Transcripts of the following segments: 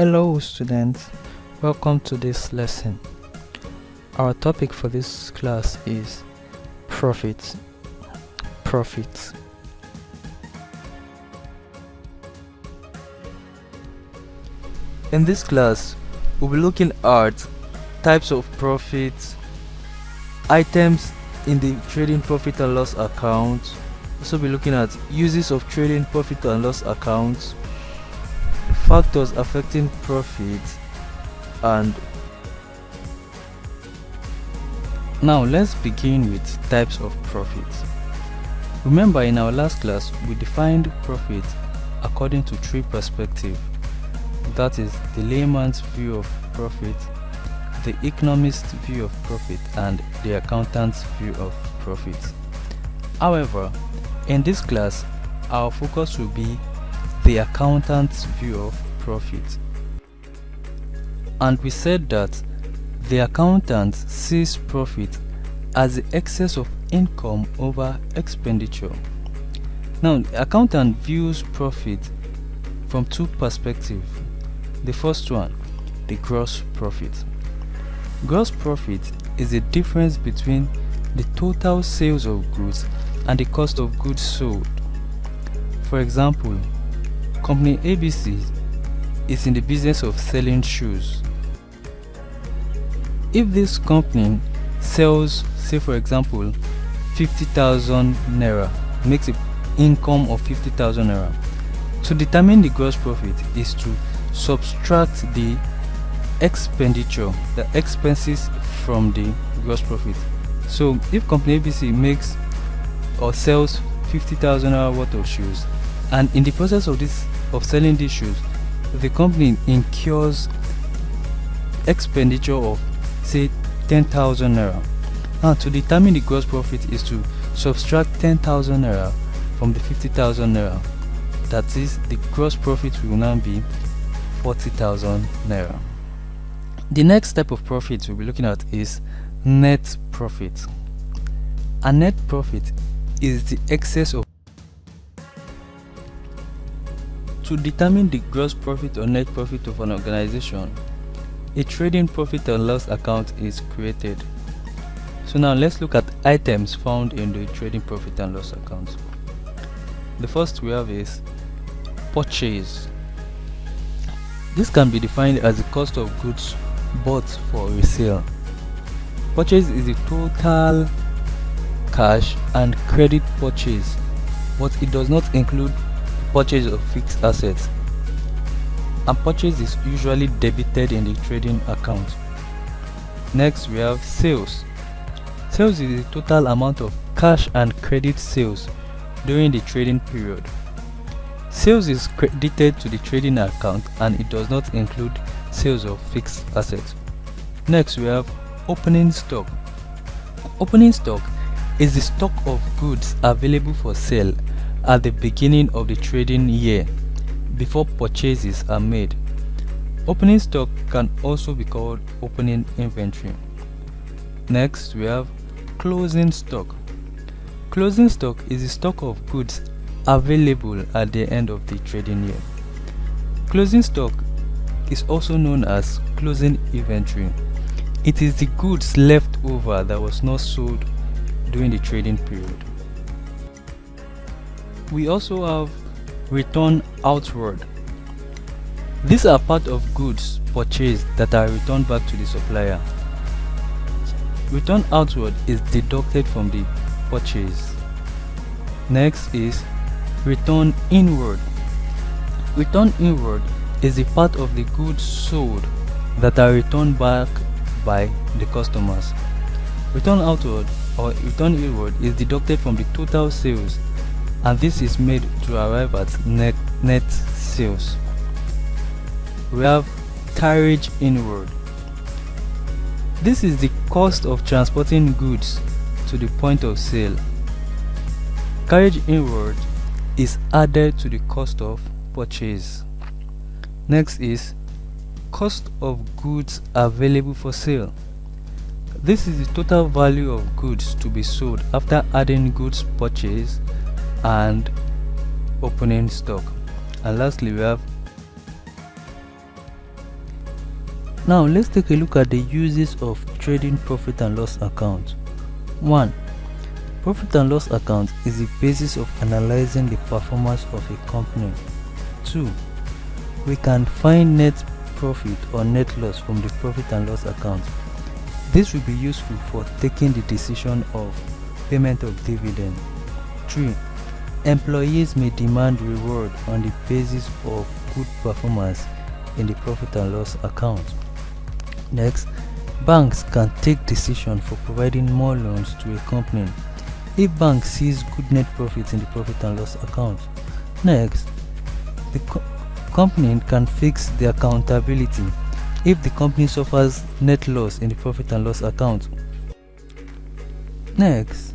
Hello students, welcome to this lesson. Our topic for this class is profits. In this class, we'll be looking at types of profits, items in the trading profit and loss account. Also be looking at uses of trading profit and loss accounts, factors affecting profit, and now let's begin with types of profits. Remember, in our last class we defined profit according to three perspectives. That is the layman's view of profit, the economist's view of profit, and the accountant's view of profit. However, in this class our focus will be the accountant's view of profit. And we said that the accountant sees profit as the excess of income over expenditure. Now, the accountant views profit from two perspectives. The first one, the gross profit. Gross profit is the difference between the total sales of goods and the cost of goods sold. For example, Company ABC is in the business of selling shoes. If this company sells, say for example, 50,000 naira, makes an income of 50,000 naira, to determine the gross profit is to subtract the expenditure, the expenses from the gross profit. So if Company ABC makes or sells 50,000 naira worth of shoes, and in the process of selling these shoes, the company incurs expenditure of say 10,000 naira. Now, to determine the gross profit is to subtract 10,000 naira from the 50,000 naira. That is, the gross profit will now be 40,000 naira. The next type of profit we'll be looking at is net profit. A net profit is the excess of. To determine the gross profit or net profit of an organization, a trading profit and loss account is created. So now let's look at items found in the trading profit and loss account. The first we have is purchase. This can be defined as the cost of goods bought for resale. Purchase is the total cash and credit purchase, but it does not include purchase of fixed assets, and purchase is usually debited in the trading account. Next we have sales. Sales is the total amount of cash and credit sales during the trading period. Sales is credited to the trading account and it does not include sales of fixed assets. Next we have opening stock. Opening stock is the stock of goods available for sale at the beginning of the trading year before purchases are made. Opening stock can also be called opening inventory. Next we have closing stock. Closing stock is the stock of goods available at the end of the trading year. Closing stock is also known as closing inventory. It is the goods left over that was not sold during the trading period. We also have return outward. These are part of goods purchased that are returned back to the supplier. Return outward is deducted from the purchase. Next is return inward. Return inward is the part of the goods sold that are returned back by the customers. Return outward or return inward is deducted from the total sales, and this is made to arrive at net sales. We have carriage inward. This is the cost of transporting goods to the point of sale. Carriage inward is added to the cost of purchase. Next is cost of goods available for sale. This is the total value of goods to be sold after adding goods purchased and opening stock. And lastly we have Now let's take a look at the uses of trading profit and loss account. 1. Profit and loss account is the basis of analyzing the performance of a company. 2. We can find net profit or net loss from the profit and loss account. This will be useful for taking the decision of payment of dividend. 3. Employees may demand reward on the basis of good performance in the profit and loss account. Next, banks can take decision for providing more loans to a company if bank sees good net profit in the profit and loss account. Next, the company can fix the accountability if the company suffers net loss in the profit and loss account. Next,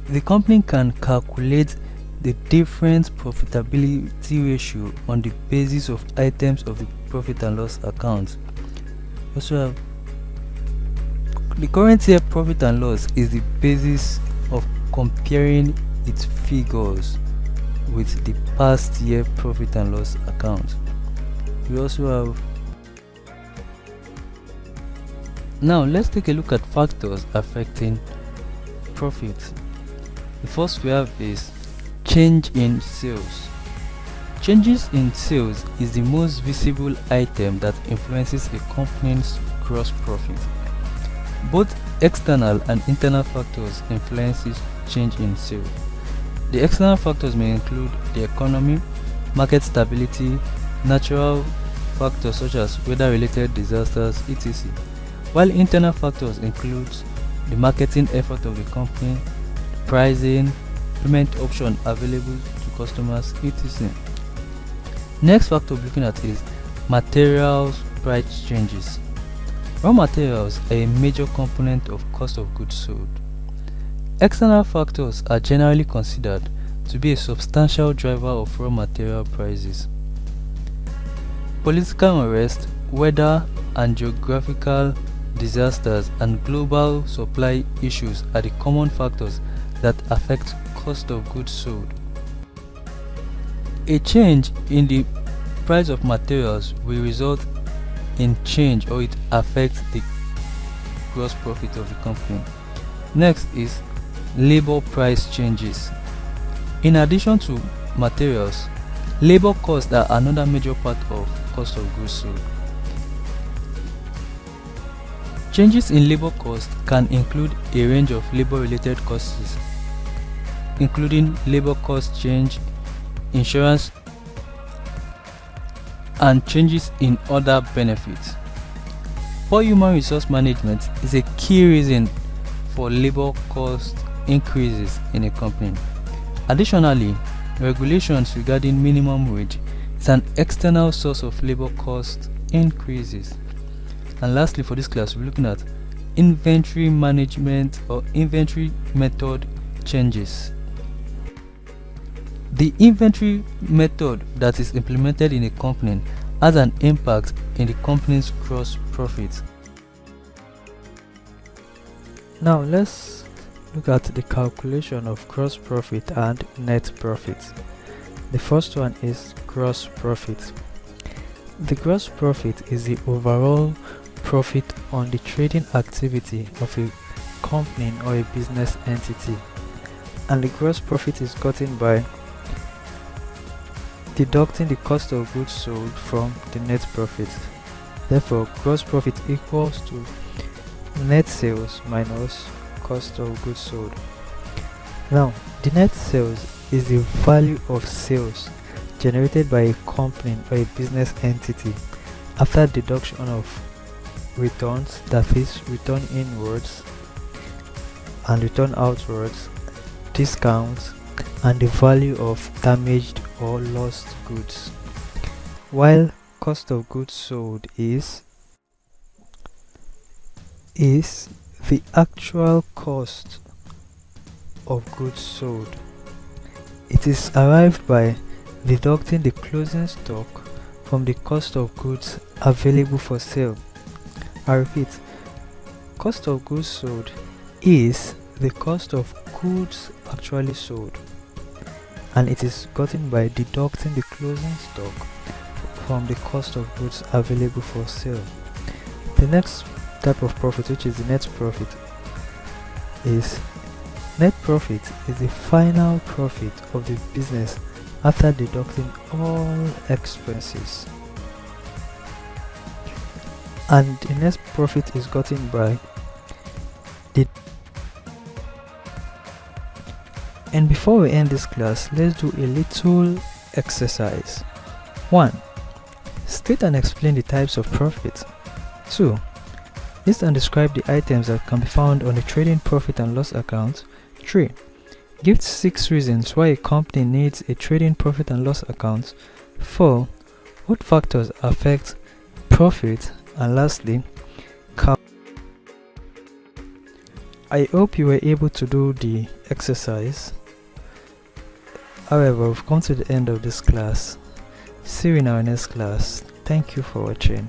the company can calculate the different profitability ratio on the basis of items of the profit and loss account. Also have the current year profit and loss is the basis of comparing its figures with the past year profit and loss account. We also have Now let's take a look at factors affecting profit. The first we have is change in sales. Changes in sales is the most visible item that influences a company's gross profit. Both external and internal factors influences change in sales. The external factors may include the economy, market stability, natural factors such as weather-related disasters, etc. While internal factors include the marketing effort of the company, pricing, payment option available to customers, etc. Next factor we're looking at is materials price changes. Raw materials are a major component of cost of goods sold. External factors are generally considered to be a substantial driver of raw material prices. Political unrest, weather and geographical disasters, and global supply issues are the common factors that affect cost of goods sold. A change in the price of materials will result in change, or it affects the gross profit of the company. Next is labor price changes. In addition to materials, labor costs are another major part of cost of goods sold. Changes in labor costs can include a range of labor-related costs, including labor cost change, insurance, and changes in other benefits. Poor human resource management is a key reason for labor cost increases in a company. Additionally, regulations regarding minimum wage is an external source of labor cost increases. And lastly, for this class, we're looking at inventory management or inventory method changes. The inventory method that is implemented in a company has an impact in the company's gross profit. Now let's look at the calculation of gross profit and net profit. The first one is gross profit. The gross profit is the overall profit on the trading activity of a company or a business entity, and the gross profit is gotten by deducting the cost of goods sold from the net profit. Therefore, gross profit equals to net sales minus cost of goods sold. Now, the net sales is the value of sales generated by a company or a business entity after deduction of returns, that is, return inwards and return outwards, discounts, and the value of damaged or lost goods. While cost of goods sold is the actual cost of goods sold. It is arrived by deducting the closing stock from the cost of goods available for sale. I repeat, cost of goods sold is the cost of goods actually sold, and it is gotten by deducting the closing stock from the cost of goods available for sale. The next type of profit, which is the net profit, is net profit is the final profit of the business after deducting all expenses, and the net profit is gotten by the. And before we end this class, let's do a little exercise. 1. State and explain the types of profit. 2. List and describe the items that can be found on the trading profit and loss account. 3. Give 6 reasons why a company needs a trading profit and loss account. 4. What factors affect profit? And lastly, I hope you were able to do the exercise. However, we've come to the end of this class. See you in our next class. Thank you for watching.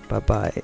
Bye bye.